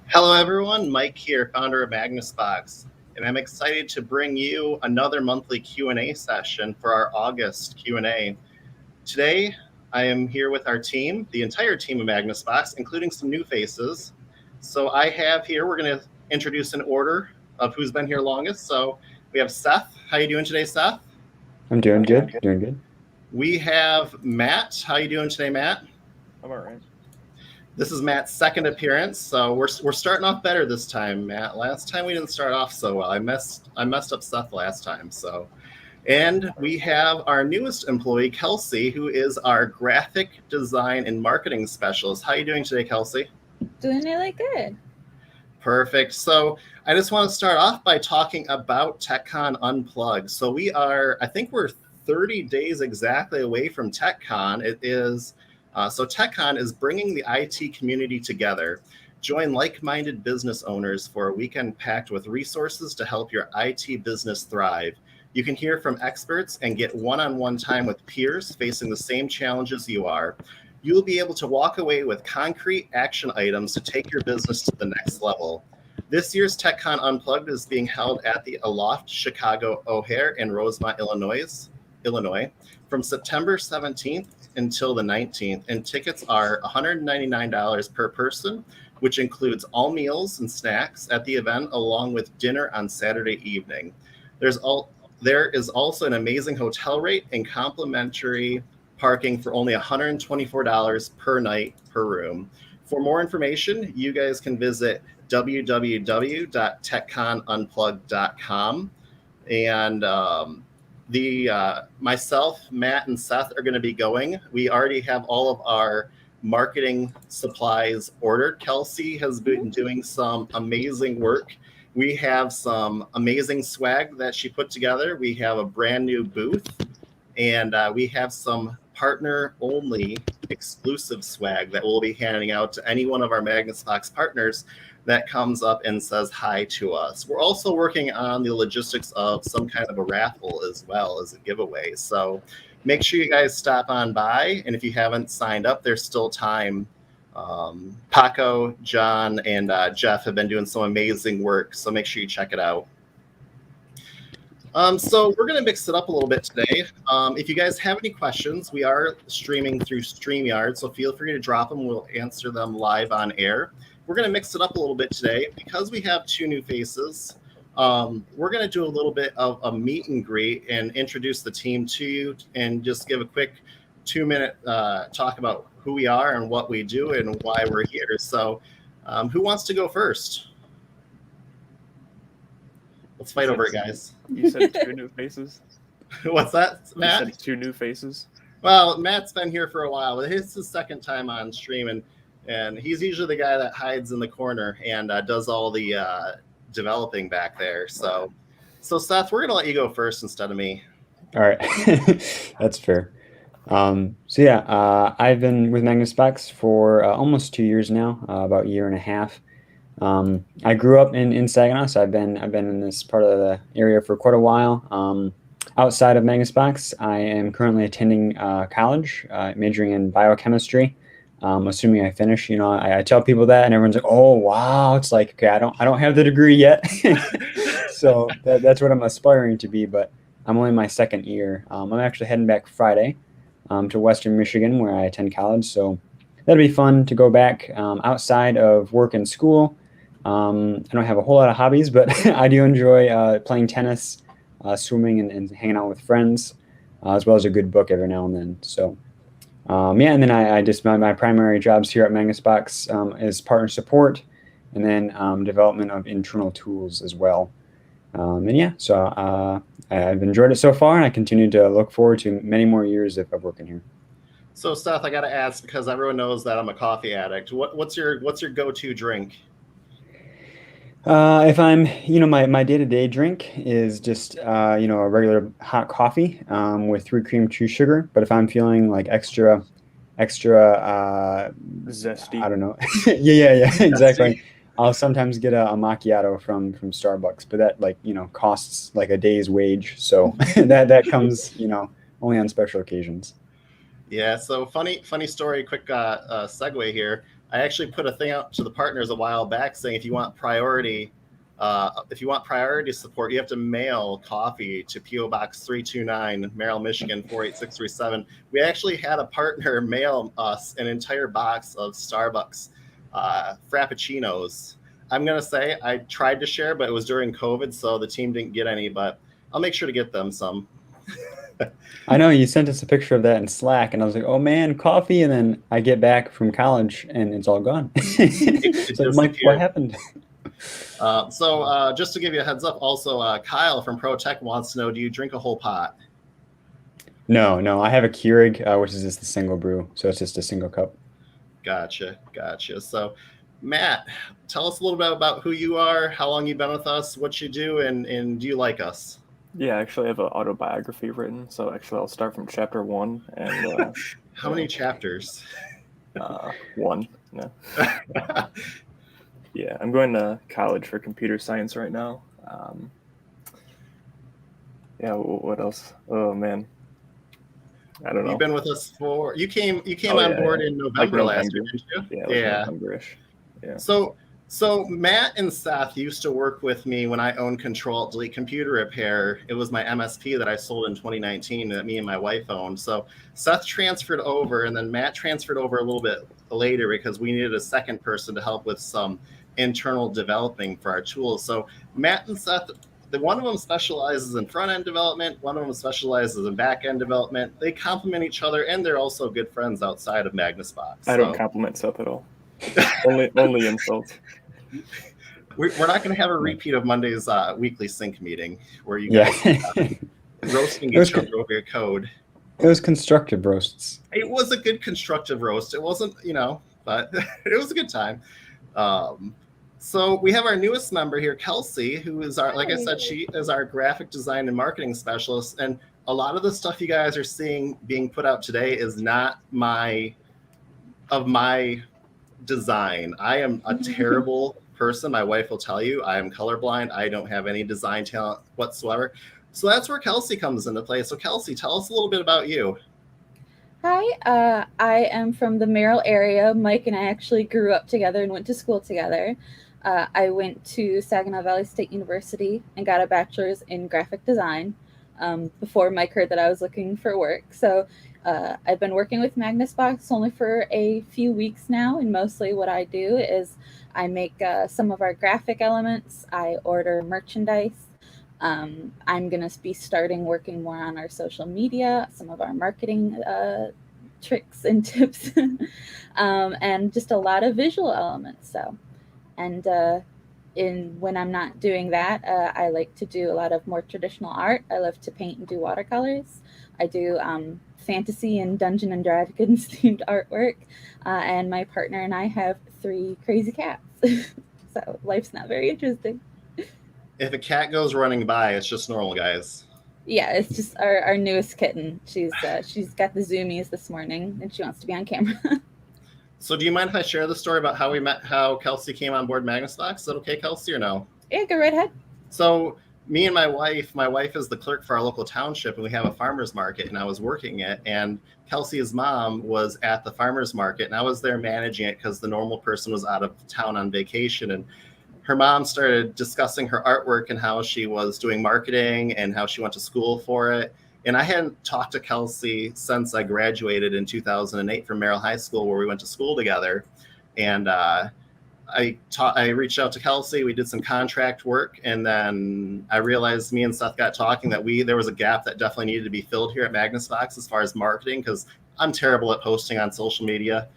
Hello everyone, Mike here, founder of Magnus Box, and I'm excited to bring you another monthly Q&A session for our August Q&A. Today, I am here with our team, the entire team of Magnus Box, including some new faces. So I have here, we're going to introduce an order of who's been here longest. So we have Seth. How you doing today, Seth? I'm doing good. We have Matt. How you doing today, Matt? I'm all right. This is Matt's second appearance, so we're starting off better this time, Matt. Last time we didn't start off so well. I messed up Seth last time. So, and we have our newest employee, Kelsey, who is our graphic design and marketing specialist. How are you doing today, Kelsey? Doing really good. Perfect. So I just want to start off by talking about TechCon Unplugged. So I think we're 30 days exactly away from TechCon. It is. So TechCon is bringing the IT community together. Join like-minded business owners for a weekend packed with resources to help your IT business thrive. You can hear from experts and get one-on-one time with peers facing the same challenges you are. You'll be able to walk away with concrete action items to take your business to the next level. This year's TechCon Unplugged is being held at the Aloft Chicago O'Hare in Rosemont, Illinois, from September 17th until the 19th, and tickets are $199 per person, which includes all meals and snacks at the event, along with dinner on Saturday evening. There is also an amazing hotel rate and complimentary parking for only $124 per night per room. For more information, you guys can visit www.techconunplugged.com. And myself, Matt, and Seth are going to be going. We already have all of our marketing supplies ordered. Kelsey has been doing some amazing work. We have some amazing swag that she put together. We have a brand new booth, and we have some partner-only exclusive swag that we'll be handing out to any one of our Magnus Box partners that comes up and says hi to us. We're also working on the logistics of some kind of a raffle as well as a giveaway. So make sure you guys stop on by. And if you haven't signed up, there's still time. Paco, John, and Jeff have been doing some amazing work. So make sure you check it out. So we're going to mix it up a little bit today. If you guys have any questions, we are streaming through StreamYard, so feel free to drop them. We'll answer them live on air. We're going to mix it up a little bit today. Because we have two new faces, we're going to do a little bit of a meet and greet and introduce the team to you and just give a quick 2-minute talk about who we are and what we do and why we're here. So who wants to go first? Let's fight over it, guys. You said two new faces? What's that, Matt? You said two new faces? Well, Matt's been here for a while. It's his second time on stream, and he's usually the guy that hides in the corner and does all the developing back there. So Seth, we're going to let you go first instead of me. All right. That's fair. I've been with Magnus Box for almost 2 years now, about a year and a half. I grew up in Saginaw, so I've been in this part of the area for quite a while. Outside of Magnus Box, I am currently attending college, majoring in biochemistry. Assuming I finish, I tell people that, and everyone's like, "Oh, wow!" It's like, okay, I don't have the degree yet, so that's what I'm aspiring to be. But I'm only in my second year. I'm actually heading back Friday to Western Michigan, where I attend college. So that'll be fun to go back outside of work and school. I don't have a whole lot of hobbies, but I do enjoy playing tennis, swimming, and hanging out with friends, as well as a good book every now and then. So, yeah, and then I just my primary jobs here at Magnus Box is partner support, and then development of internal tools as well. And yeah, so I've enjoyed it so far, and I continue to look forward to many more years of working here. So, Seth, I got to ask because everyone knows that I'm a coffee addict. What's your go-to drink? If I'm, my day-to-day drink is just, a regular hot coffee with 3 cream, 2 sugar. But if I'm feeling like extra, Zesty. I don't know. Yeah, exactly. I'll sometimes get a macchiato from Starbucks, but that costs like a day's wage. So that comes, only on special occasions. Yeah. So funny story. Quick segue here. I actually put a thing out to the partners a while back saying if you want priority support, you have to mail coffee to P.O. Box 329, Merrill, Michigan 48637. We actually had a partner mail us an entire box of Starbucks Frappuccinos. I'm going to say I tried to share, but it was during COVID, so the team didn't get any, but I'll make sure to get them some. I know you sent us a picture of that in Slack, and I was like, "Oh man, coffee!" And then I get back from college, and it's all gone. It's like, Mike, what happened? So just to give you a heads up, also Kyle from Pro Tech wants to know: do you drink a whole pot? No, I have a Keurig, which is just a single brew, so it's just a single cup. Gotcha. So, Matt, tell us a little bit about who you are, how long you've been with us, what you do, and do you like us? Yeah, actually, I have an autobiography written, so actually, I'll start from chapter 1. And how many chapters? 1. No. Yeah, I'm going to college for computer science right now. Yeah, what else? Oh man, I don't know. You've been with us you came on board in November last year, didn't you? Yeah, November-ish. Yeah. So Matt and Seth used to work with me when I owned Control Delete Computer Repair. It was my MSP that I sold in 2019 that me and my wife owned. So Seth transferred over, and then Matt transferred over a little bit later because we needed a second person to help with some internal developing for our tools. So Matt and Seth, one of them specializes in front-end development, one of them specializes in back-end development. They complement each other, and they're also good friends outside of Magnus Box. I don't compliment Seth at all. only insults. We're not going to have a repeat of Monday's weekly sync meeting where you guys roasting each other over your code. It was constructive roasts. It was a good constructive roast. It wasn't, but it was a good time. So we have our newest member here, Kelsey, who is like I said, she is our graphic design and marketing specialist. And a lot of the stuff you guys are seeing being put out today is not my design. I am a terrible person. My wife will tell you I am colorblind. I don't have any design talent whatsoever. So that's where Kelsey comes into play. So Kelsey, tell us a little bit about you. Hi, I am from the Merrill area. Mike and I actually grew up together and went to school together. I went to Saginaw Valley State University and got a bachelor's in graphic design before Mike heard that I was looking for work. So I've been working with Magnus Box only for a few weeks now, and mostly what I do is I make some of our graphic elements. I order merchandise. I'm going to be starting working more on our social media, some of our marketing tricks and tips, and just a lot of visual elements. So, and when I'm not doing that, I like to do a lot of more traditional art. I love to paint and do watercolors. I do fantasy and Dungeon and Dragons themed artwork, and my partner and I have 3 crazy cats. So life's not very interesting. If a cat goes running by, it's just normal, guys. Yeah, it's just our newest kitten. She's got the zoomies this morning, and she wants to be on camera. So do you mind if I share the story about how we met, how Kelsey came on board Magnus Box? Is that okay, Kelsey, or no? Yeah, go right ahead. So me and my wife is the clerk for our local township, and we have a farmer's market, and I was working it, and Kelsey's mom was at the farmer's market, and I was there managing it because the normal person was out of town on vacation. And her mom started discussing her artwork and how she was doing marketing and how she went to school for it. And I hadn't talked to Kelsey since I graduated in 2008 from Merrill High School, where we went to school together. And I reached out to Kelsey. We did some contract work, and then I realized me and Seth got talking that there was a gap that definitely needed to be filled here at Magnus Box as far as marketing, because I'm terrible at posting on social media.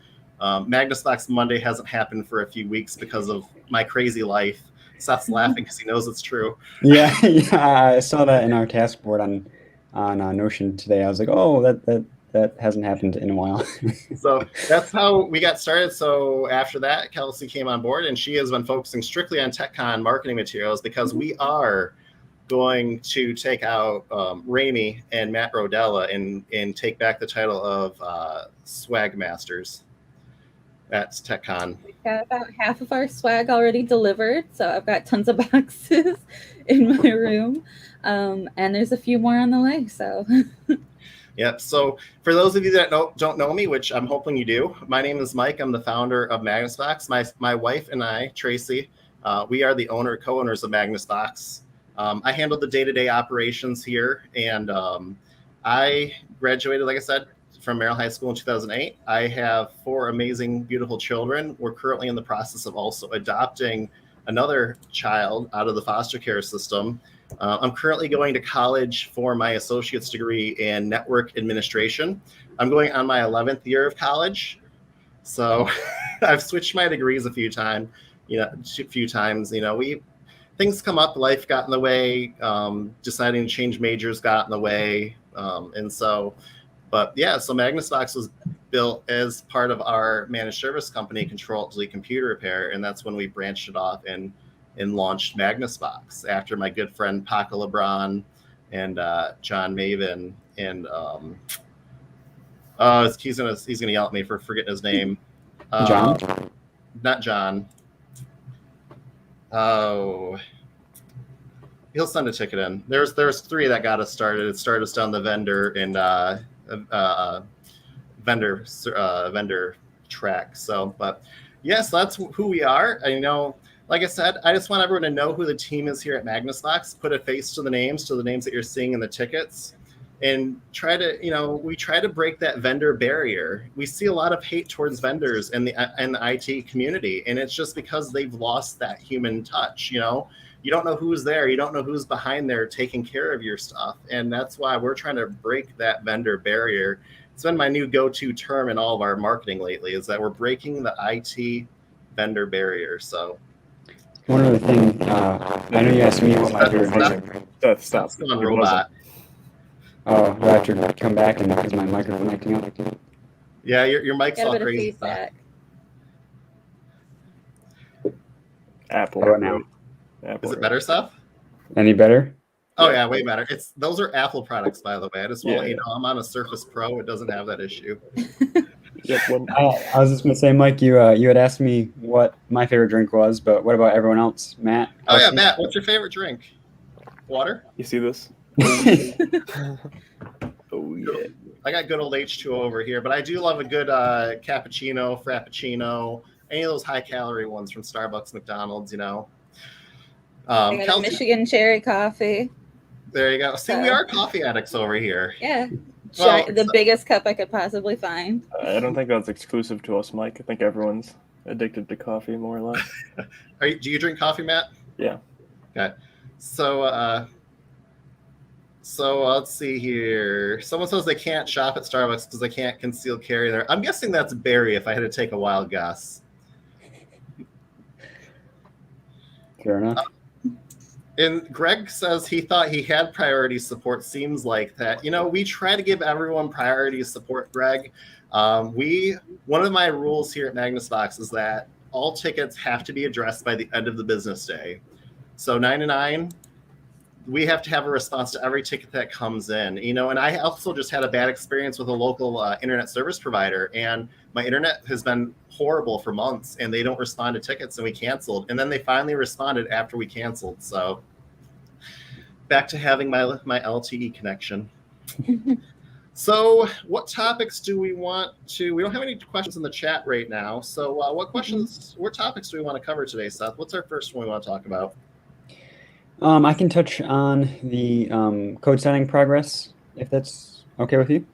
Magnus Box Monday hasn't happened for a few weeks because of my crazy life. Seth's laughing because he knows it's true. Yeah, I saw that in our task board on Notion today. I was like, oh, that hasn't happened in a while. So that's how we got started. So after that, Kelsey came on board, and she has been focusing strictly on TechCon marketing materials, because we are going to take out Ramey and Matt Rodella and take back the title of Swag Masters at TechCon. We've got about half of our swag already delivered, so I've got tons of boxes in my room, and there's a few more on the way. So. Yep. So for those of you that don't know me, which I'm hoping you do, my name is Mike. I'm the founder of Magnus Box. My wife and I, Tracy, we are the co-owners of Magnus Box. I handle the day-to-day operations here, and I graduated, like I said, from Merrill High School in 2008. I have 4 amazing, beautiful children. We're currently in the process of also adopting another child out of the foster care system. I'm currently going to college for my associate's degree in network administration. I'm going on my 11th year of college. So I've switched my degrees a few times. Things come up, life got in the way, deciding to change majors got in the way. So Magnus Box was built as part of our managed service company, Control Delete Computer Repair, and that's when we branched it off and launched Magnus Box after my good friend Paco LeBron and John Maven and he's gonna yell at me for forgetting his name. John? Not John. Oh, he'll send a ticket in. There's 3 that got us started. It started us down the vendor and vendor track. So, but yes, that's who we are. Like I said, I just want everyone to know who the team is here at Magnus Box, put a face to the names that you're seeing in the tickets, and we try to break that vendor barrier. We see a lot of hate towards vendors in the IT community, and it's just because they've lost that human touch. You don't know who's there. You don't know who's behind there taking care of your stuff. And that's why we're trying to break that vendor barrier. It's been my new go-to term in all of our marketing lately, is that we're breaking the IT vendor barrier. So. One other thing, I know you asked me what my favorite drink. Stop. On robot. Oh, do I have to come back and is my microphone acting up? Yeah, your mic's all crazy. Feedback. Apple. How about now? Apple. Is it better stuff? Any better? Oh yeah, way better. Those are Apple products, by the way. I just want to let you know I'm on a Surface Pro. It doesn't have that issue. Yep. I was just gonna say, Mike, you had asked me what my favorite drink was, but what about everyone else? Matt? Oh yeah, Matt, what's your favorite drink? Water? You see this? Oh yeah. I got good old H2O over here, but I do love a good cappuccino, frappuccino, any of those high calorie ones from Starbucks, McDonald's, I got a Michigan cherry coffee. There you go. See, we are coffee addicts over here. Yeah. The biggest cup I could possibly find. I don't think that's exclusive to us, Mike. I think everyone's addicted to coffee, more or less. Do you drink coffee, Matt? Yeah. Okay. So let's see here. Someone says they can't shop at Starbucks because they can't conceal carry there. I'm guessing that's Barry, if I had to take a wild guess. Fair enough. And Greg says he thought he had priority support. Seems like that. We try to give everyone priority support, Greg. One of my rules here at Magnus Box is that all tickets have to be addressed by the end of the business day. So 9 to 9, we have to have a response to every ticket that comes in. And I also just had a bad experience with a local internet service provider, and my internet has been horrible for months, and they don't respond to tickets, and we canceled. And then they finally responded after we canceled. So back to having my LTE connection. So what topics do we want to? We don't have any questions in the chat right now. So what topics do we want to cover today, Seth? What's our first one we want to talk about? I can touch on the code signing progress if that's okay with you.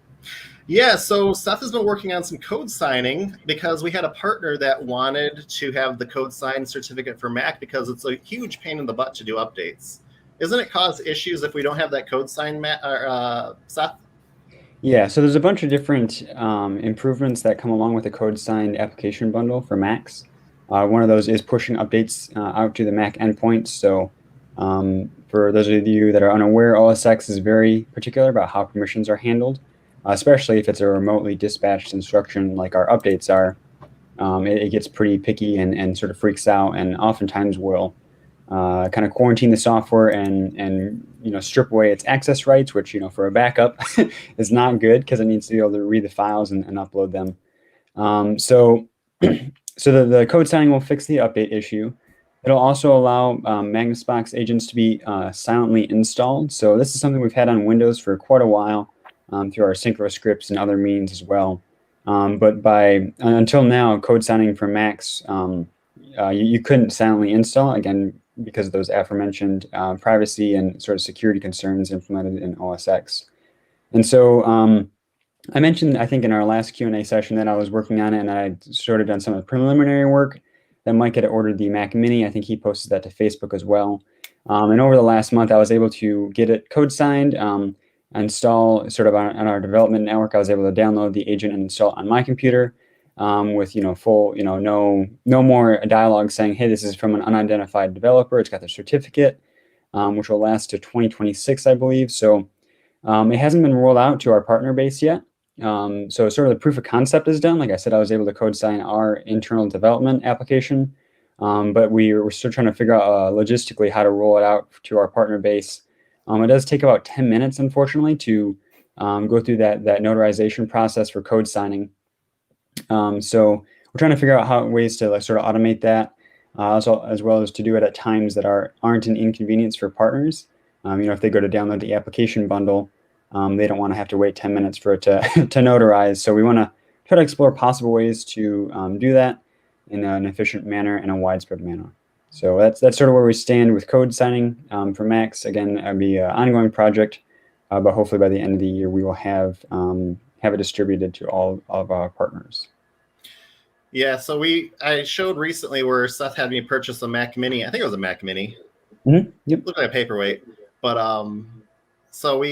Yeah, so Seth has been working on some code signing because we had a partner that wanted to have the code sign certificate for Mac because it's a huge pain in the butt to do updates. Isn't it cause issues if we don't have that code sign, Seth? Yeah, so there's a bunch of different improvements that come along with the code signed application bundle for Macs. One of those is pushing updates out to the Mac endpoints. So for those of you that are unaware, OS X is very particular about how permissions are handled, especially if it's a remotely dispatched instruction like our updates are. It gets pretty picky and sort of freaks out, and oftentimes will kind of quarantine the software and strip away its access rights, which for a backup is not good because it needs to be able to read the files and upload them. So the code signing will fix the update issue. It'll also allow Magnus Box agents to be silently installed. So this is something we've had on Windows for quite a while through our synchro scripts and other means as well. But until now, code signing for Macs, you couldn't silently install, again, because of those aforementioned privacy and sort of security concerns implemented in OS X. And so I mentioned, I think in our last Q&A session that I was working on it, and I sort of done some of the preliminary work. That Mike had ordered the Mac Mini. I think he posted that to Facebook as well. And over the last month, I was able to get it code signed, install sort of on our development network. I was able to download the agent and install it on my computer with full no more dialogue saying, hey, this is from an unidentified developer. It's got the certificate, which will last to 2026, I believe. So it hasn't been rolled out to our partner base yet. So sort of the proof of concept is done. Like I said, I was able to code sign our internal development application, but we're still trying to figure out logistically how to roll it out to our partner base. It does take about 10 minutes, unfortunately, to go through that notarization process for code signing. So we're trying to figure out ways to sort of automate that, as well as to do it at times that aren't an inconvenience for partners. If they go to download the application bundle, they don't want to have to wait 10 minutes for it to notarize. So we want to try to explore possible ways to do that in an efficient manner and a widespread manner. So that's sort of where we stand with code signing for Macs. Again, it'll be an ongoing project, but hopefully by the end of the year we will have it distributed to all of our partners. Yeah, so I showed recently where Seth had me purchase a Mac Mini. I think it was a Mac Mini. Mm-hmm. Yep. Looked like a paperweight, but so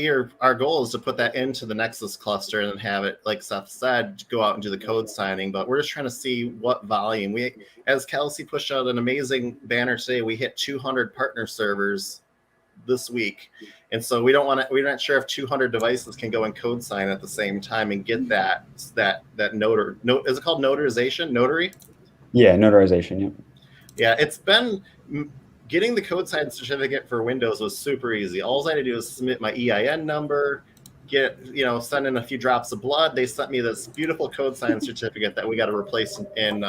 our goal is to put that into the Nexus cluster and have it, like Seth said, go out and do the code signing. But we're just trying to see what volume. As Kelsey pushed out an amazing banner today, we hit 200 partner servers this week, and so we're not sure if 200 devices can go and code sign at the same time and get that is it called notarization? Notary? Yeah, notarization. Yep. Yeah, it's been. Getting the code sign certificate for Windows was super easy. All I had to do was submit my EIN number, send in a few drops of blood. They sent me this beautiful code sign certificate that we got to replace in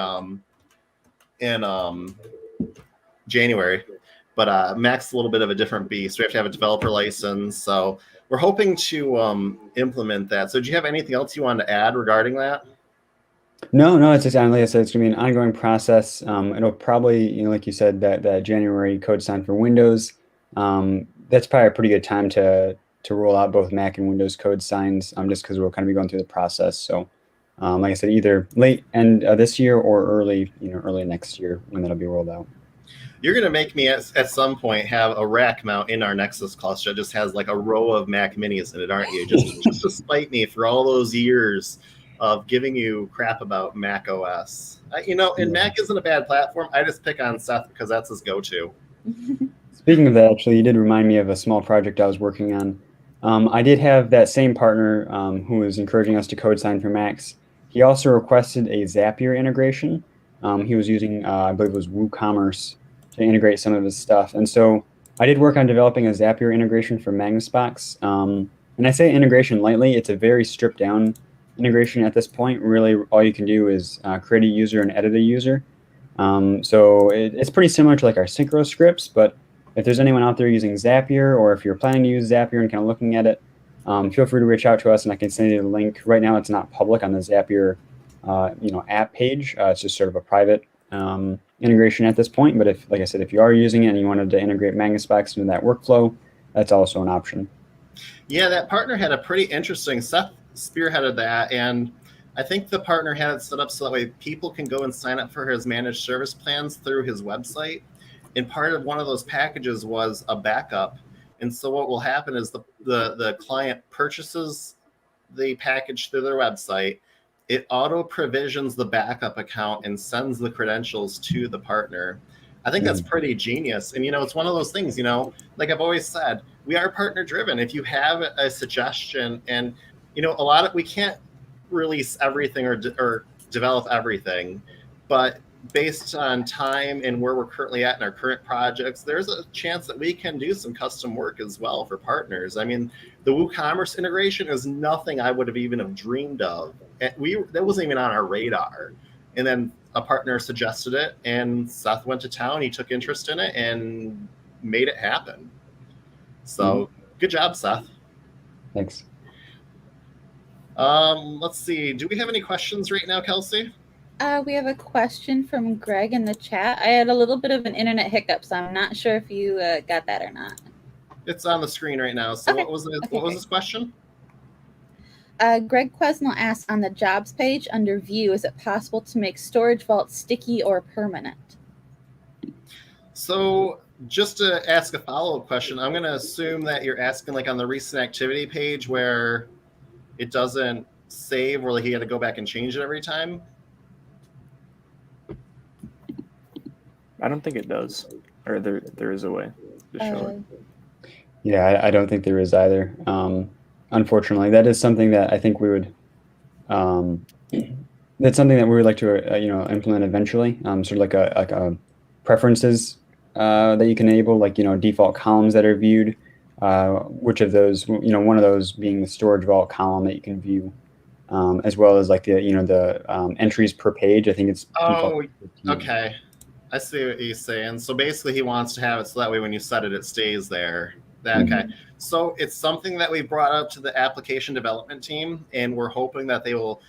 January. But Mac's a little bit of a different beast. We have to have a developer license. So we're hoping to implement that. So do you have anything else you wanted to add regarding that? No, it's just, like I said, it's going to be an ongoing process. It'll probably, like you said, that January code sign for Windows, that's probably a pretty good time to roll out both Mac and Windows code signs, just because we'll kind of be going through the process. So, like I said, either late end this year or early next year when that'll be rolled out. You're going to make me at some point have a rack mount in our Nexus cluster that just has like a row of Mac Minis in it, aren't you? Just to spite me for all those years of giving you crap about Mac OS. And Mac isn't a bad platform. I just pick on Seth because that's his go-to. Speaking of that, actually, you did remind me of a small project I was working on. I did have that same partner who was encouraging us to code sign for Macs. He also requested a Zapier integration. He was using, I believe it was WooCommerce to integrate some of his stuff. And so I did work on developing a Zapier integration for Magnus Box. And I say integration lightly. It's a very stripped down integration at this point. Really, all you can do is create a user and edit a user. So it's pretty similar to like our synchro scripts, but if there's anyone out there using Zapier, or if you're planning to use Zapier and kind of looking at it, feel free to reach out to us and I can send you the link. Right now, it's not public on the Zapier app page. It's just sort of a private integration at this point. But like I said, if you are using it and you wanted to integrate Magnus Box into that workflow, that's also an option. Yeah, that partner had a pretty interesting. Seth spearheaded that, and I think the partner had it set up so that way people can go and sign up for his managed service plans through his website. And part of one of those packages was a backup. And so what will happen is the client purchases the package through their website. It auto provisions the backup account and sends the credentials to the partner. I think that's pretty genius. And, it's one of those things, like I've always said, we are partner driven. If you have a suggestion and, we can't release everything or develop everything, but based on time and where we're currently at in our current projects, there's a chance that we can do some custom work as well for partners. I mean, the WooCommerce integration is nothing I would have even have dreamed of. That wasn't even on our radar. And then a partner suggested it, and Seth went to town. He took interest in it and made it happen. So good job, Seth. Thanks. Let's see. Do we have any questions right now, Kelsey? We have a question from Greg in the chat. I had a little bit of an internet hiccup, so I'm not sure if you got that or not. It's on the screen right now. So Okay. what was this question? Greg Quesnell asked, on the jobs page under view, is it possible to make storage vaults sticky or permanent? So just to ask a follow-up question, I'm going to assume that you're asking like on the recent activity page where it doesn't save, or like you got to go back and change it every time. I don't think it does, or there is a way to show it. Yeah, I don't think there is either. Unfortunately, that is something that I think we would. That's something that we would like to, implement eventually. Sort of like a preferences that you can enable, like default columns that are viewed. Which of those, one of those being the storage vault column that you can view, as well as like the entries per page. I think it's. Oh, okay. I see what he's saying. So basically, he wants to have it so that way when you set it, it stays there. Okay. So it's something that we brought up to the application development team, and we're hoping that they will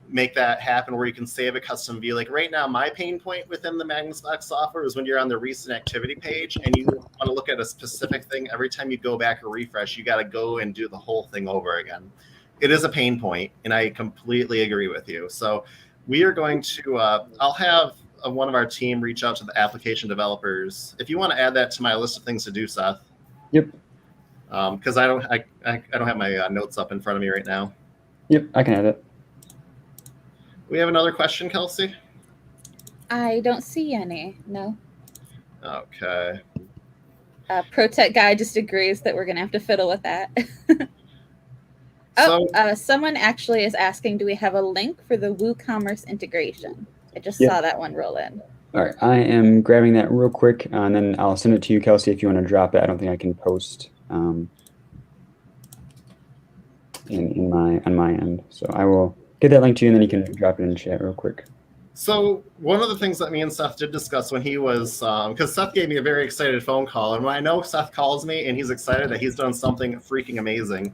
make that happen where you can save a custom view. Like right now, my pain point within the Magnus Box software is when you're on the recent activity page and you want to look at a specific thing. Every time you go back or refresh, you got to go and do the whole thing over again. It is a pain point, and I completely agree with you. So we are going to, I'll have one of our team reach out to the application developers. If you want to add that to my list of things to do, Seth. Yep. Because I don't have my notes up in front of me right now. Yep, I can add it. We have another question, Kelsey? I don't see any. No. Okay. ProTech guy just agrees that we're going to have to fiddle with that. Someone actually is asking, do we have a link for the WooCommerce integration? I just saw that one roll in. All right, I am grabbing that real quick, and then I'll send it to you, Kelsey, if you want to drop it. I don't think I can post on my end, so I will get that link to you, and then you can drop it in the chat real quick. So one of the things that me and Seth did discuss when he was, because Seth gave me a very excited phone call, and when I know Seth calls me and he's excited that he's done something freaking amazing,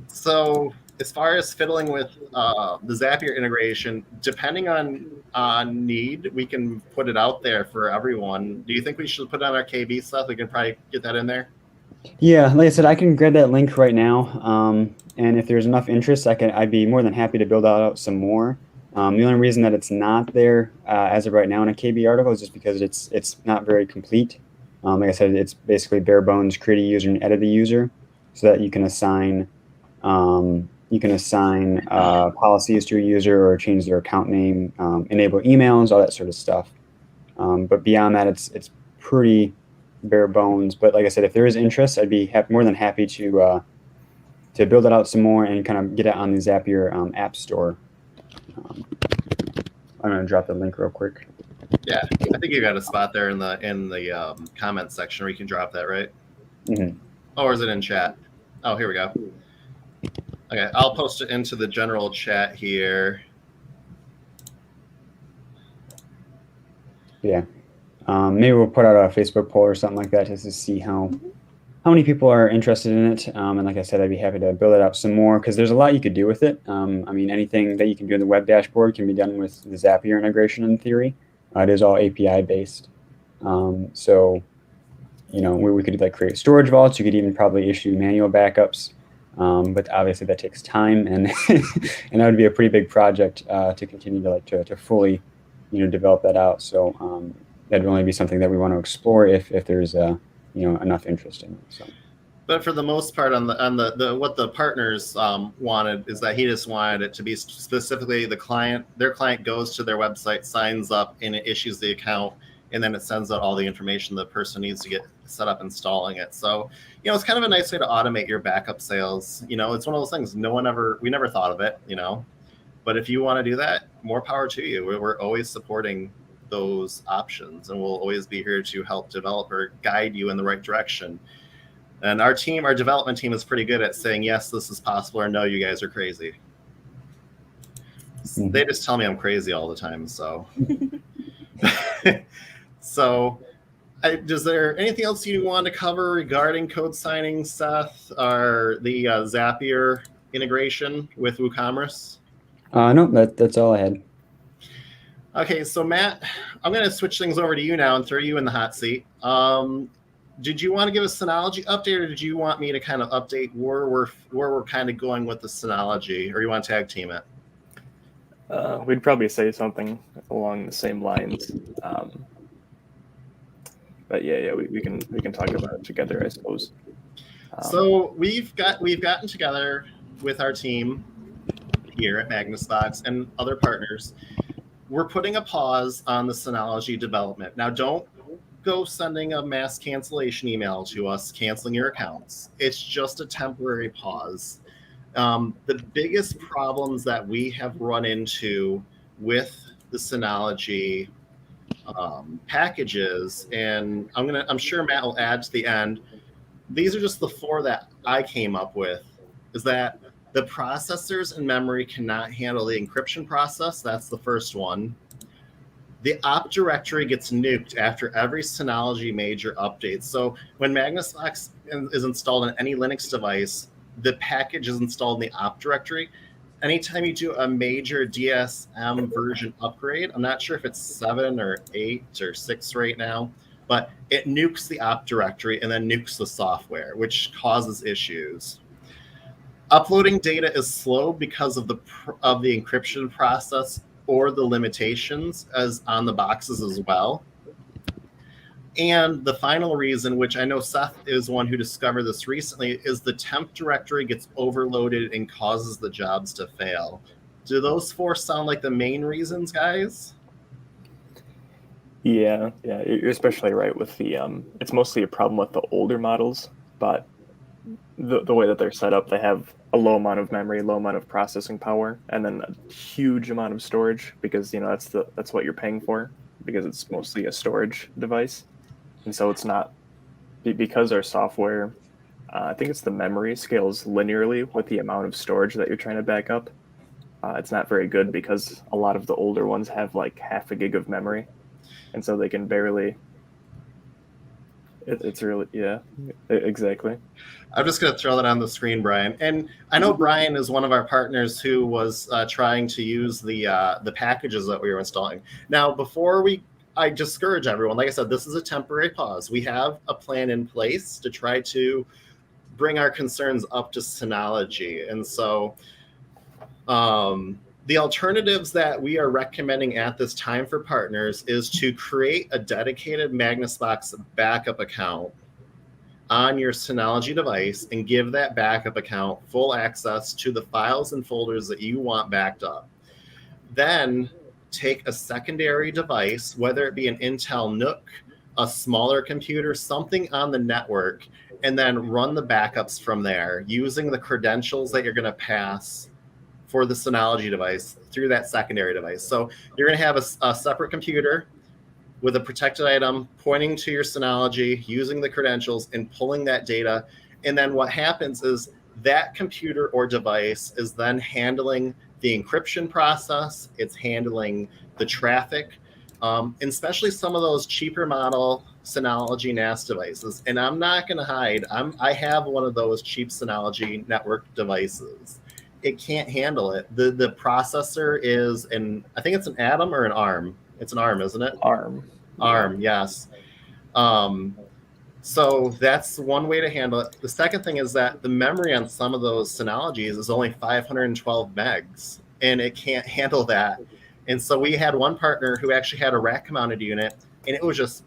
so as far as fiddling with the Zapier integration, depending on need, we can put it out there for everyone. Do you think we should put it on our KB stuff? We can probably get that in there. Yeah, like I said, I can grab that link right now, and if there's enough interest, I'd be more than happy to build out some more. The only reason that it's not there as of right now in a KB article is just because it's not very complete. Like I said, it's basically bare bones: create a user and edit a user, so that you can assign policies to a user or change their account name, enable emails, all that sort of stuff. But beyond that, it's pretty bare bones. But like I said, if there is interest, I'd be more than happy to build it out some more and kind of get it on the Zapier app store. I'm going to drop the link real quick. Yeah, I think you got a spot there in the comment section where you can drop that, right? Mm-hmm. Oh, or is it in chat? Oh, here we go. Okay, I'll post it into the general chat here. Yeah. Maybe we'll put out a Facebook poll or something like that just to see how many people are interested in it. And like I said, I'd be happy to build it out some more because there's a lot you could do with it. I mean, anything that you can do in the web dashboard can be done with the Zapier integration in theory. It is all API based. So we could like create storage vaults. You could even probably issue manual backups. But obviously that takes time, and and that would be a pretty big project to continue to fully, develop that out. So that'd only be something that we want to explore if there's enough interest in it. So. But for the most part, on the what the partners wanted is that he just wanted it to be specifically their client goes to their website, signs up, and it issues the account, and then it sends out all the information the person needs to get set up installing it. So, it's kind of a nice way to automate your backup sales. It's one of those things we never thought of it, but if you want to do that, more power to you. We're always supporting those options, and we'll always be here to help develop or guide you in the right direction. And our development team is pretty good at saying, yes, this is possible, or no, you guys are crazy. Mm-hmm. They just tell me I'm crazy all the time. So, is there anything else you want to cover regarding code signing, Seth, or the Zapier integration with WooCommerce? No, that's all I had. Okay, so Matt, I'm going to switch things over to you now and throw you in the hot seat. Did you want to give a Synology update, or did you want me to kind of update where we're kind of going with the Synology, or you want to tag team it? We'd probably say something along the same lines. But yeah, we can talk about it together, I suppose. So we've gotten together with our team here at Magnus Box and other partners. We're putting a pause on the Synology development. Now, don't go sending a mass cancellation email to us canceling your accounts. It's just a temporary pause. The biggest problems that we have run into with the Synology packages, and I'm sure Matt will add to the end, these are just the 4 that I came up with, is that the processors and memory cannot handle the encryption process. That's the first one. The op directory gets nuked after every Synology major update. So when Magnus Box is installed on any Linux device, the package is installed in the op directory. Anytime you do a major DSM version upgrade, I'm not sure if it's 7 or 8 or 6 right now, but it nukes the op directory and then nukes the software, which causes issues. Uploading data is slow because of the encryption process or the limitations as on the boxes as well. And the final reason, which I know Seth is one who discovered this recently, is the temp directory gets overloaded and causes the jobs to fail. Do those 4 sound like the main reasons, guys? Yeah, you're especially right with the, it's mostly a problem with the older models, but the way that they're set up, they have a low amount of memory, low amount of processing power, and then a huge amount of storage because that's what you're paying for, because it's mostly a storage device. And so it's not, because our software, I think it's the memory scales linearly with the amount of storage that you're trying to back up. It's not very good because a lot of the older ones have like half a gig of memory, and so they can barely. It's really, yeah, exactly. I'm just going to throw that on the screen, Brian. And I know Brian is one of our partners who was trying to use the packages that we were installing. Now, before I discourage everyone, like I said, this is a temporary pause. We have a plan in place to try to bring our concerns up to Synology. And so the alternatives that we are recommending at this time for partners is to create a dedicated Magnus Box backup account on your Synology device and give that backup account full access to the files and folders that you want backed up. Then take a secondary device, whether it be an Intel NUC, a smaller computer, something on the network, and then run the backups from there using the credentials that you're going to pass for the Synology device through that secondary device. So you're going to have a separate computer with a protected item pointing to your Synology, using the credentials and pulling that data. And then what happens is that computer or device is then handling the encryption process. It's handling the traffic, and especially some of those cheaper model Synology NAS devices. And I'm not going to hide, I have one of those cheap Synology network devices. It can't handle it. The processor is I think it's an Atom or an ARM. It's an ARM, isn't it? ARM. ARM, yes. So that's one way to handle it. The second thing is that the memory on some of those Synologies is only 512 megs, and it can't handle that. And so we had one partner who actually had a rack-mounted unit, and it was just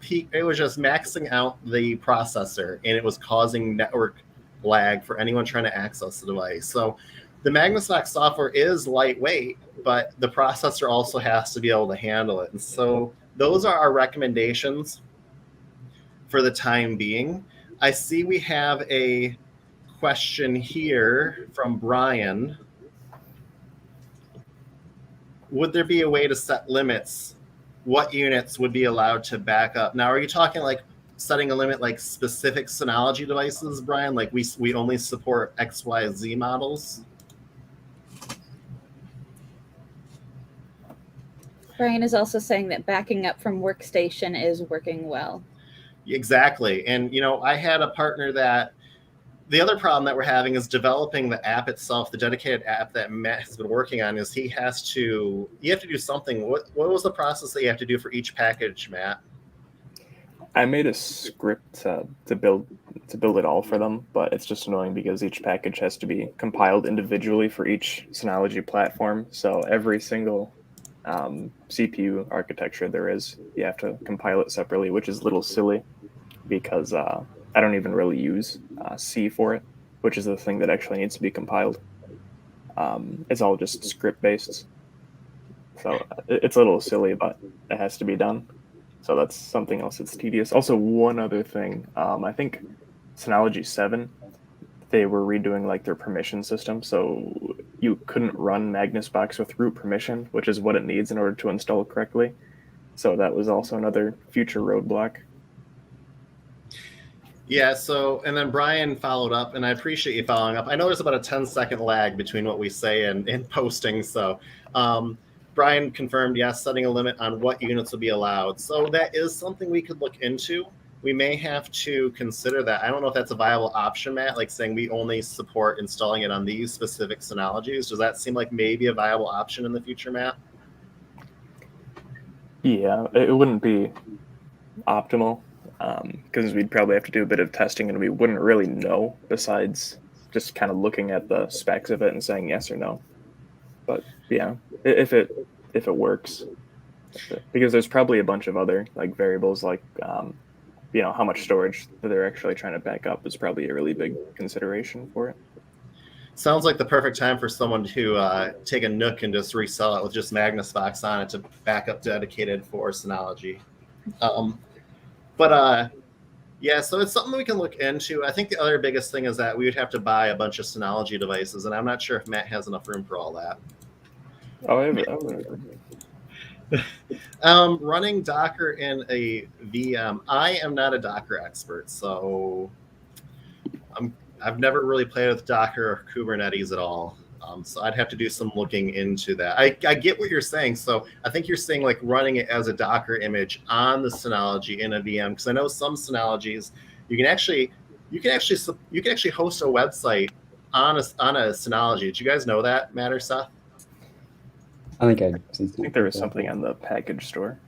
maxing out the processor, and it was causing network lag for anyone trying to access the device. So the Magnus Box software is lightweight, but the processor also has to be able to handle it. And so those are our recommendations for the time being. I see we have a question here from Brian. Would there be a way to set limits? What units would be allowed to back up? Now, are you talking like setting a limit like specific Synology devices, Brian? Like we only support XYZ models? Brian is also saying that backing up from workstation is working well. Exactly. And, I had a partner that the other problem that we're having is developing the app itself, the dedicated app that Matt has been working on, is you have to do something. What was the process that you have to do for each package, Matt? I made a script to build it all for them, but it's just annoying because each package has to be compiled individually for each Synology platform. So every single CPU architecture there is, you have to compile it separately, which is a little silly because I don't even really use C for it, which is the thing that actually needs to be compiled. It's all just script based. So it's a little silly, but it has to be done. So that's something else that's tedious. Also, one other thing, I think Synology 7, they were redoing like their permission system. So you couldn't run Magnus Box with root permission, which is what it needs in order to install correctly. So that was also another future roadblock. Yeah, and then Brian followed up, and I appreciate you following up. I know there's about a 10-second lag between what we say and posting. So Brian confirmed, yes, setting a limit on what units will be allowed. So that is something we could look into. We may have to consider that. I don't know if that's a viable option, Matt, like saying we only support installing it on these specific Synologies. Does that seem like maybe a viable option in the future, Matt? Yeah, it wouldn't be optimal because we'd probably have to do a bit of testing and we wouldn't really know besides just kind of looking at the specs of it and saying yes or no. But yeah, if it works, because there's probably a bunch of other like variables like how much storage that they're actually trying to back up is probably a really big consideration for it. Sounds like the perfect time for someone to take a Nook and just resell it with just Magnus Box on it to back up dedicated for Synology. Yeah, so it's something we can look into. I think the other biggest thing is that we would have to buy a bunch of Synology devices, and I'm not sure if Matt has enough room for all that. Running Docker in a VM. I am not a Docker expert, so I've never really played with Docker or Kubernetes at all. So I'd have to do some looking into that. I get what you're saying. So I think you're saying like running it as a Docker image on the Synology in a VM, because I know some Synologies you can actually host a website on a Synology. Did you guys know that, Matt or Seth? I think there was something on the package store.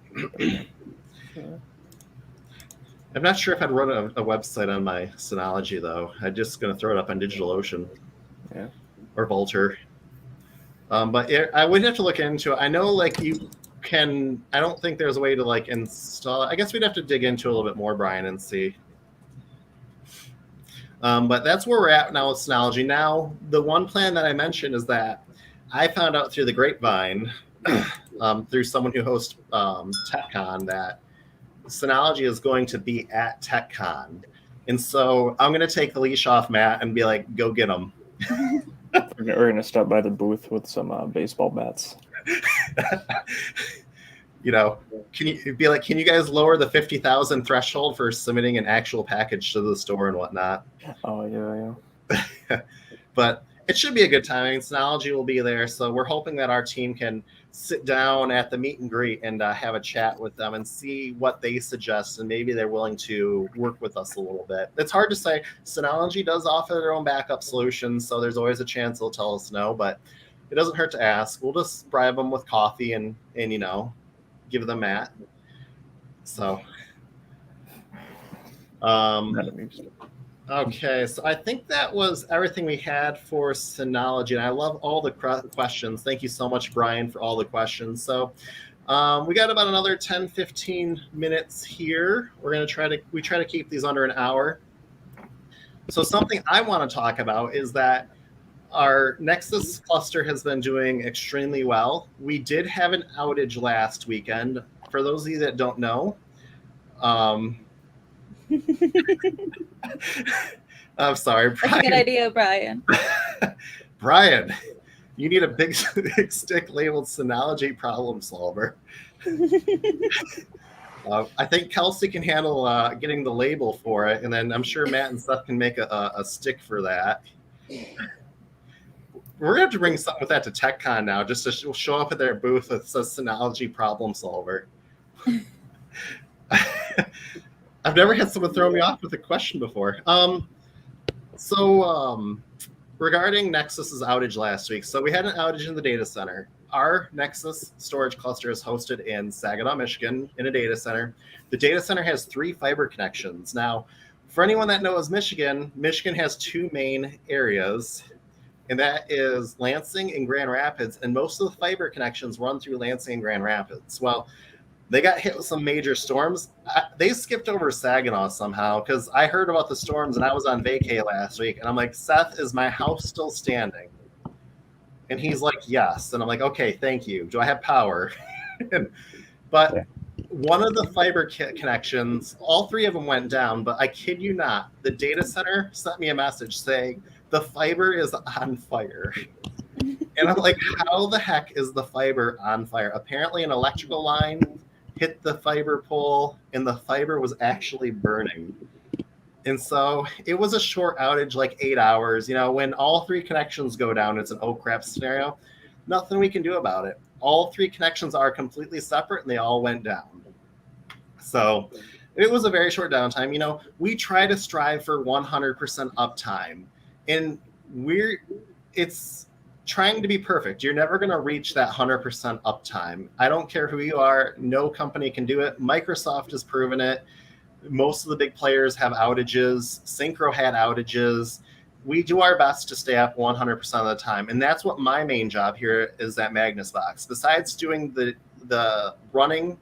I'm not sure if I'd run a website on my Synology though. I'm just going to throw it up on DigitalOcean. Yeah. Or Vultr. But I would have to look into it. I know like you can, I don't think there's a way to like install it. I guess we'd have to dig into it a little bit more, Brian, and see. But that's where we're at now with Synology. Now, the one plan that I mentioned is that I found out through the grapevine, through someone who hosts TechCon, that Synology is going to be at TechCon. And so I'm going to take the leash off Matt and be like, go get them. We're going to stop by the booth with some baseball bats. Can you be like, can you guys lower the 50,000 threshold for submitting an actual package to the store and whatnot? Oh, yeah. But it should be a good time. Synology will be there. So we're hoping that our team can sit down at the meet and greet and have a chat with them and see what they suggest. And maybe they're willing to work with us a little bit. It's hard to say. Synology does offer their own backup solutions. So there's always a chance they'll tell us no, but it doesn't hurt to ask. We'll just bribe them with coffee and give them Matt. So, Not amused. Okay, so I think that was everything we had for Synology, and I love all the questions. Thank you so much, Brian, for all the questions. So we got about another 10, 15 minutes here. We're going to try to keep these under an hour. So something I want to talk about is that our Nexus cluster has been doing extremely well. We did have an outage last weekend. For those of you that don't know, I'm sorry, Brian. That's a good idea, Brian. Brian, you need a big stick labeled Synology problem solver. I think Kelsey can handle getting the label for it, and then I'm sure Matt and Seth can make a stick for that. We're going to have to bring something with that to TechCon now, just to show up at their booth that says Synology problem solver. I've never had someone throw me off with a question before. Regarding Nexus's outage last week, so we had an outage in the data center. Our Nexus storage cluster is hosted in Saginaw, Michigan, in a data center. The data center has 3 fiber connections. Now, for anyone that knows Michigan, Michigan has 2 main areas, and that is Lansing and Grand Rapids, and most of the fiber connections run through Lansing and Grand Rapids. Well, they got hit with some major storms. They skipped over Saginaw somehow because I heard about the storms and I was on vacay last week. And I'm like, Seth, is my house still standing? And he's like, yes. And I'm like, okay, thank you. Do I have power? But one of the fiber connections, all 3 of them went down. But I kid you not, the data center sent me a message saying the fiber is on fire. And I'm like, how the heck is the fiber on fire? Apparently an electrical line hit the fiber pole and the fiber was actually burning. And so it was a short outage, like 8 hours. You know, when all 3 connections go down, it's an oh crap scenario. Nothing we can do about it. All 3 connections are completely separate and they all went down. So it was a very short downtime. You know, we try to strive for 100% uptime, and it's trying to be perfect. You're never going to reach that 100% uptime. I don't care who you are. No company can do it. Microsoft has proven it. Most of the big players have outages. Synchro had outages. We do our best to stay up 100% of the time. And that's what my main job here is at Magnus Box. Besides doing the running,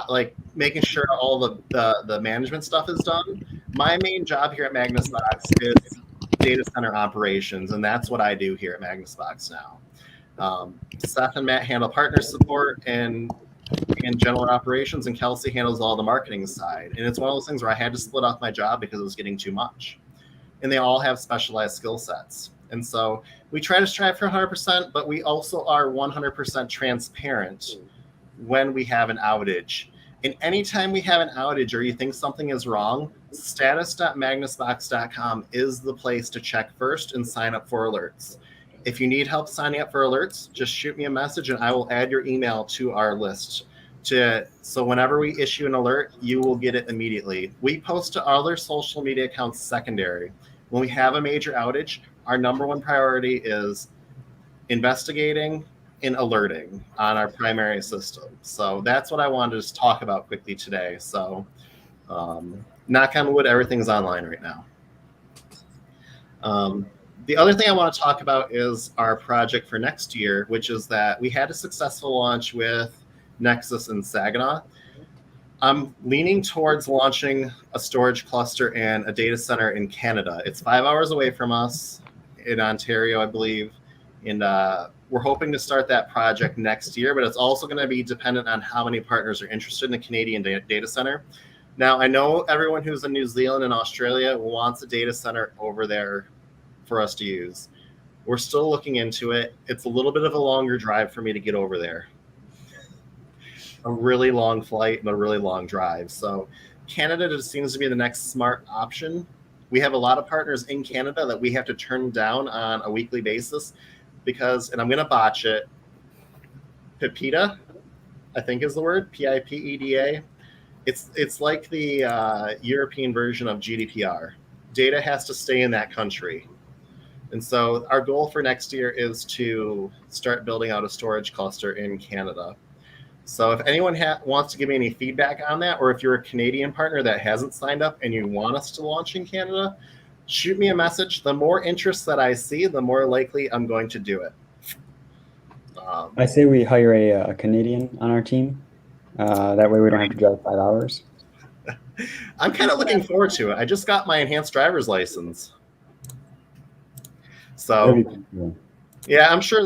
like making sure all the management stuff is done, my main job here at Magnus Box is data center operations, and that's what I do here at Magnus Box now. Seth and Matt handle partner support and general operations, and Kelsey handles all the marketing side. And it's one of those things where I had to split off my job because it was getting too much. And they all have specialized skill sets. And so we try to strive for 100%, but we also are 100% transparent when we have an outage. And anytime we have an outage or you think something is wrong, status.magnusbox.com is the place to check first and sign up for alerts. If you need help signing up for alerts, just shoot me a message and I will add your email to our list. So whenever we issue an alert, you will get it immediately. We post to other social media accounts secondary. When we have a major outage, our number 1 priority is investigating and alerting on our primary system. So that's what I wanted to just talk about quickly today. So knock on wood, everything's online right now. The other thing I want to talk about is our project for next year, which is that we had a successful launch with Nexus and Saginaw. I'm leaning towards launching a storage cluster and a data center in Canada. It's 5 hours away from us in Ontario, I believe. And we're hoping to start that project next year, but it's also going to be dependent on how many partners are interested in the Canadian data center. Now, I know everyone who's in New Zealand and Australia wants a data center over there for us to use. We're still looking into it. It's a little bit of a longer drive for me to get over there. A really long flight and a really long drive. So Canada just seems to be the next smart option. We have a lot of partners in Canada that we have to turn down on a weekly basis because, and I'm going to botch it, PIPEDA, I think is the word, PIPEDA. It's like the European version of GDPR. Data has to stay in that country. And so our goal for next year is to start building out a storage cluster in Canada. So if anyone wants to give me any feedback on that, or if you're a Canadian partner that hasn't signed up and you want us to launch in Canada, shoot me a message. The more interest that I see, the more likely I'm going to do it. I say we hire a Canadian on our team. That way we don't have to drive 5 hours. I'm kind of looking forward to it. I just got my enhanced driver's license. So, yeah, I'm sure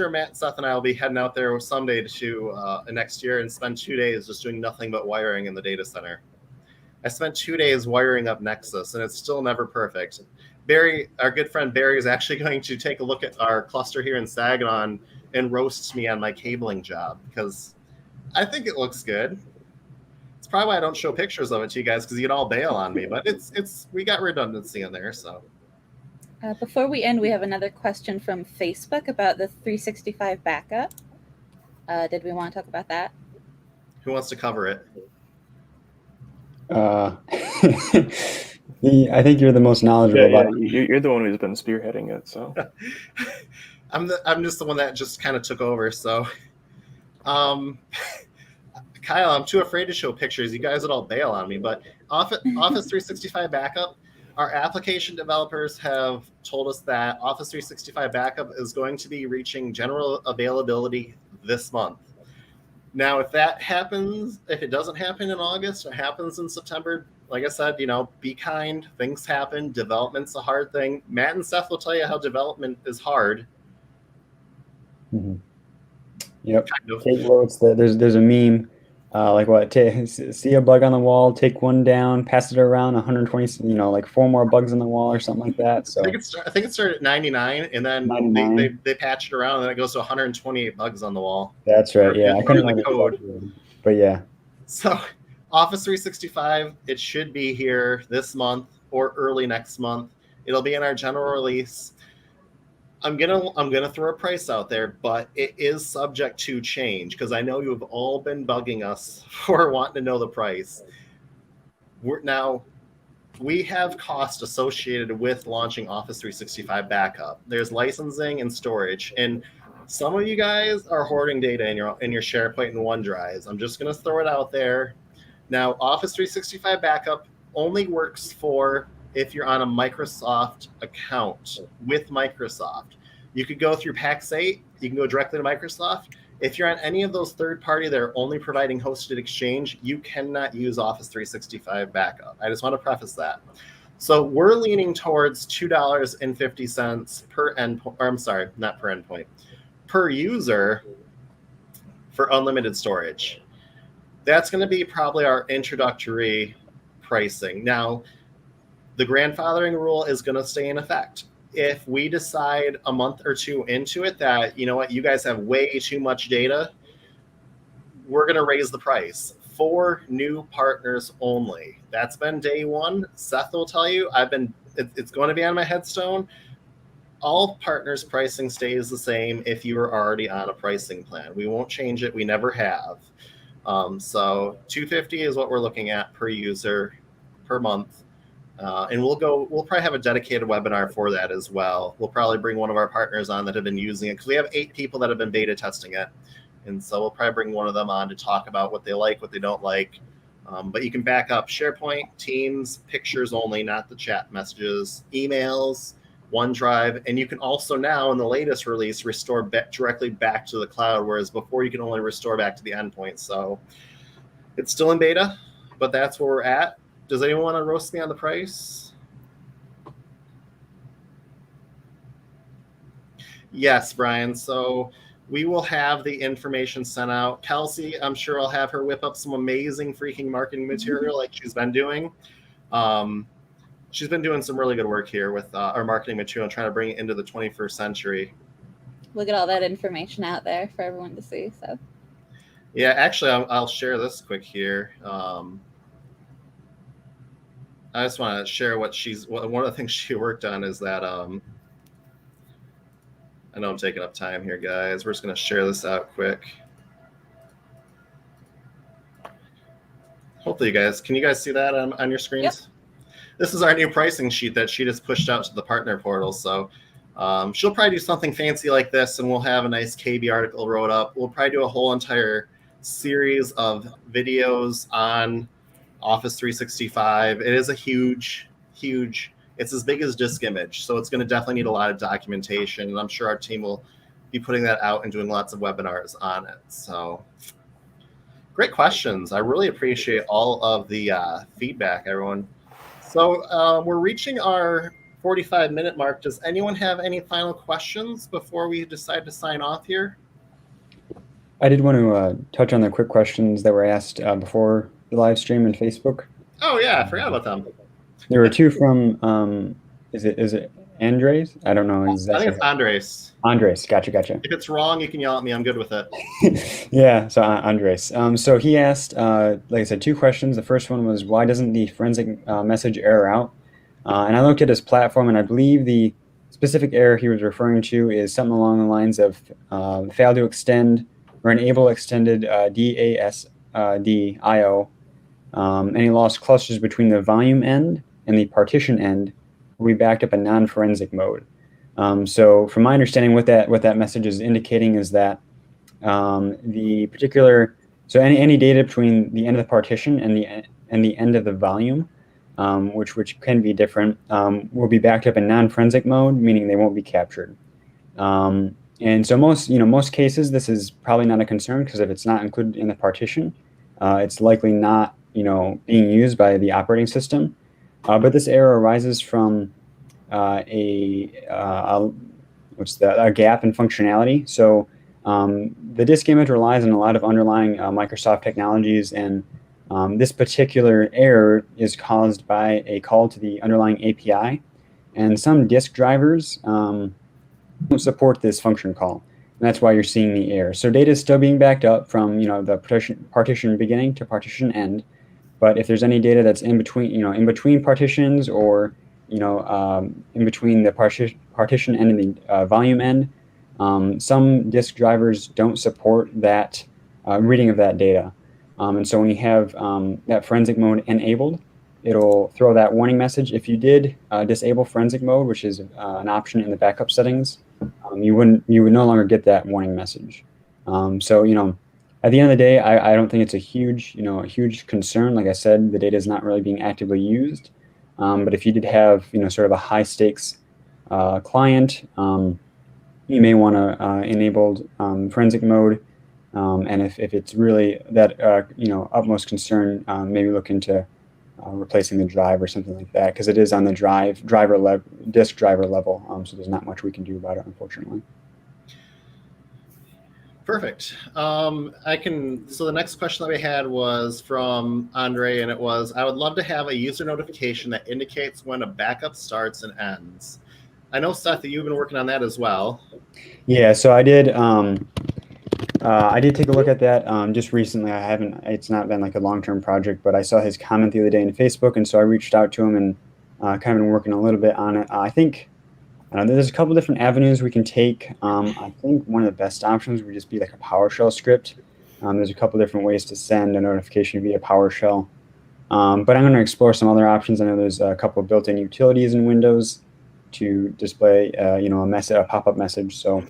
Matt, Seth, and I will be heading out there someday to next year and spend 2 days just doing nothing but wiring in the data center. I spent 2 days wiring up Nexus, and it's still never perfect. Barry, our good friend Barry, is actually going to take a look at our cluster here in Saginaw and roast me on my cabling job because I think it looks good. It's probably why I don't show pictures of it to you guys because you'd all bail on me. But we got redundancy in there. So before we end, we have another question from Facebook about the 365 backup. Did we want to talk about that? Who wants to cover it? I think you're the most knowledgeable about it. You're the one who's been spearheading it. So I'm just the one that just kind of took over. So. Kyle, I'm too afraid to show pictures. You guys would all bail on me. But Office 365 Backup, our application developers have told us that Office 365 Backup is going to be reaching general availability this month. Now, if that happens, if it doesn't happen in August or happens in September, like I said, be kind. Things happen. Development's a hard thing. Matt and Seth will tell you how development is hard. Mm-hmm. Yep. Kind of. There's a meme. See a bug on the wall, take one down, pass it around 120, like 4 more bugs on the wall or something like that. So I think it started at 99, and then they patched it around, and then it goes to 128 bugs on the wall. That's right. Yeah, I couldn't remember the code, but yeah. So Office 365, it should be here this month or early next month. It'll be in our general release. I'm gonna throw a price out there, but it is subject to change because I know you have all been bugging us for wanting to know the price. We have cost associated with launching Office 365 Backup. There's licensing and storage, and some of you guys are hoarding data in your SharePoint and OneDrives. I'm just gonna throw it out there. Now, Office 365 Backup only works for if you're on a Microsoft account with Microsoft. You could go through Pax8. You can go directly to Microsoft. If you're on any of those third-party that are only providing hosted Exchange, you cannot use Office 365 Backup. I just want to preface that. So we're leaning towards $2.50 per endpoint, or I'm sorry, not per endpoint, per user for unlimited storage. That's going to be probably our introductory pricing. Now, the grandfathering rule is going to stay in effect. If we decide a month or two into it that, you guys have way too much data, we're going to raise the price for new partners only. That's been day one. Seth will tell you, it's going to be on my headstone. All partners pricing stays the same if you are already on a pricing plan. We won't change it. We never have. So $250 is what we're looking at per user per month. And we'll probably have a dedicated webinar for that as well. We'll probably bring one of our partners on that have been using it because we have 8 people that have been beta testing it. And so we'll probably bring one of them on to talk about what they like, what they don't like. But you can back up SharePoint, Teams, pictures only, not the chat messages, emails, OneDrive. And you can also now, in the latest release, restore directly back to the cloud, whereas before you can only restore back to the endpoint. So it's still in beta, but that's where we're at. Does anyone want to roast me on the price? Yes, Brian. So we will have the information sent out. Kelsey, I'm sure I'll have her whip up some amazing freaking marketing material like she's been doing. She's been doing some really good work here with our marketing material, trying to bring it into the 21st century. We'll get all that information out there for everyone to see. So, yeah, actually, I'll share this quick here. I just want to share one of the things she worked on is that, I know I'm taking up time here, guys. We're just going to share this out quick. Hopefully can you guys see that on your screens? Yep. This is our new pricing sheet that she just pushed out to the partner portal. So she'll probably do something fancy like this, and we'll have a nice KB article wrote up. We'll probably do a whole entire series of videos on Office 365. It is a huge, it's as big as disk image. So it's going to definitely need a lot of documentation. And I'm sure our team will be putting that out and doing lots of webinars on it. So great questions. I really appreciate all of the feedback, everyone. So we're reaching our 45-minute mark. Does anyone have any final questions before we decide to sign off here? I did want to touch on the quick questions that were asked before the live stream in Facebook. Oh yeah, I forgot about them. There were two from, is it Andres? I don't know. I think it's Andres. Andres, gotcha. If it's wrong, you can yell at me. I'm good with it. Yeah, so Andres. So he asked, like I said, two questions. The first one was, why doesn't the forensic message error out? And I looked at his platform, and I believe the specific error he was referring to is something along the lines of fail to extend or enable extended DASD IO. Any lost clusters between the volume end and the partition end will be backed up in non-forensic mode. So from my understanding, what that message is indicating is that the particular, so any data between the end of the partition and the end of the volume, which can be different, will be backed up in non-forensic mode, meaning they won't be captured. And so most cases, this is probably not a concern, because if it's not included in the partition, it's likely not being used by the operating system. But this error arises from a gap in functionality. So the disk image relies on a lot of underlying Microsoft technologies, and this particular error is caused by a call to the underlying API, and some disk drivers don't support this function call. And that's why you're seeing the error. So data is still being backed up from the partition beginning to partition end. But if there's any data that's in between partitions, or in between the partition end and the volume end, some disk drivers don't support that reading of that data. And so when you have that forensic mode enabled, it'll throw that warning message. If you did disable forensic mode, which is an option in the backup settings, you would no longer get that warning message. So at the end of the day, I don't think it's a huge concern. Like I said, the data is not really being actively used. But if you did have sort of a high stakes client, you may want to enable forensic mode. And if it's really that utmost concern, maybe look into replacing the drive or something like that, because it is on the disk driver level. So there's not much we can do about it, unfortunately. Perfect. So the next question that we had was from Andre, and it was, I would love to have a user notification that indicates when a backup starts and ends. I know, Seth, that you've been working on that as well. Yeah, so I did take a look at that just recently. It's not been like a long-term project, but I saw his comment the other day on Facebook, and so I reached out to him and kind of been working a little bit on it. I think there's a couple different avenues we can take. I think one of the best options would just be like a PowerShell script. There's a couple different ways to send a notification via PowerShell. But I'm going to explore some other options. I know there's a couple of built-in utilities in Windows to display, a pop-up message. So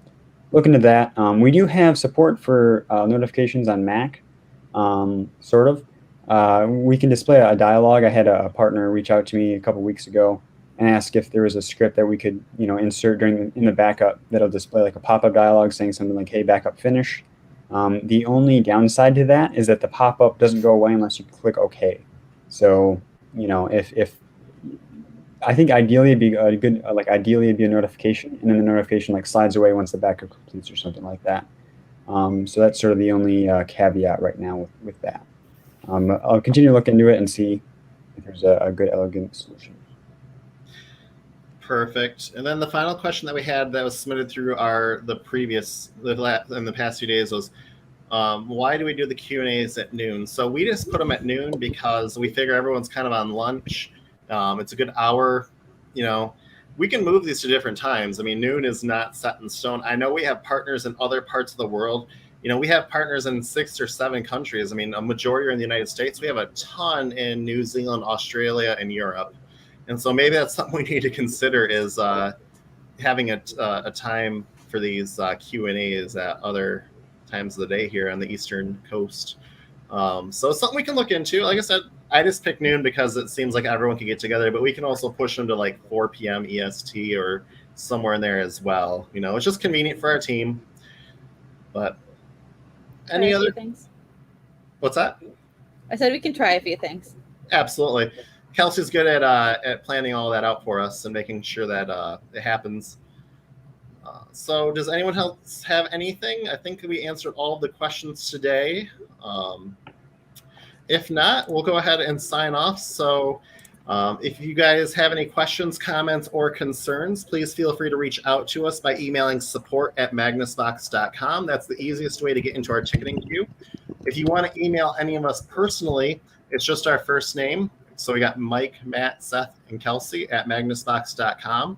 look into that. We do have support for notifications on Mac, sort of. We can display a dialog. I had a partner reach out to me a couple weeks ago and ask if there was a script that we could, insert in the backup that'll display like a pop-up dialog saying something like, "Hey, backup finish." The only downside to that is that the pop-up doesn't go away unless you click OK. So, if I think ideally it'd be a good, ideally it'd be a notification, and then the notification slides away once the backup completes or something like that. So that's sort of the only caveat right now with that. I'll continue to look into it and see if there's a good, elegant solution. Perfect. And then the final question that we had that was submitted through in the past few days was, why do we do the Q&As at noon? So we just put them at noon because we figure everyone's kind of on lunch. It's a good hour. We can move these to different times. I mean, noon is not set in stone. I know we have partners in other parts of the world. We have partners in 6 or 7 countries. I mean, a majority are in the United States. We have a ton in New Zealand, Australia, and Europe. And so maybe that's something we need to consider, is having a time for these Q&As at other times of the day here on the Eastern Coast. So it's something we can look into. Like I said, I just picked noon because it seems like everyone can get together, but we can also push them to like 4 p.m. EST or somewhere in there as well. You know, it's just convenient for our team. But any other things? What's that? I said we can try a few things. Absolutely. Kelsey's good at planning all that out for us and making sure that it happens. So does anyone else have anything? I think we answered all of the questions today. If not, we'll go ahead and sign off. So if you guys have any questions, comments, or concerns, please feel free to reach out to us by emailing support@magnusbox.com. That's the easiest way to get into our ticketing queue. If you want to email any of us personally, it's just our first name. So we got Mike, Matt, Seth, and Kelsey at magnusbox.com.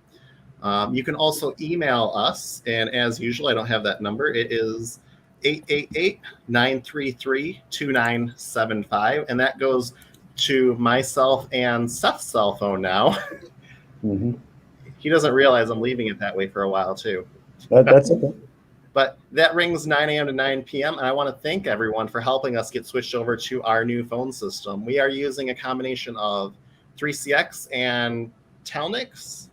You can also email us, and as usual, I don't have that number. It is 888-933-2975, and that goes to myself and Seth's cell phone now. Mm-hmm. He doesn't realize I'm leaving it that way for a while, too. That's okay. But that rings 9 a.m. to 9 p.m., and I want to thank everyone for helping us get switched over to our new phone system. We are using a combination of 3CX and Telnix.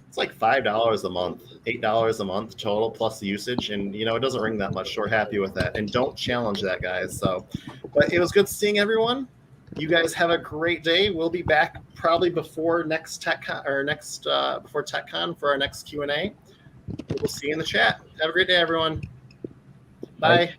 It's like $5 a month, $8 a month total plus the usage, and you know it doesn't ring that much. So we're happy with that, and don't challenge that, guys. So, but it was good seeing everyone. You guys have a great day. We'll be back probably before next TechCon or before TechCon for our next Q&A. We'll see you in the chat. Have a great day, everyone. Bye.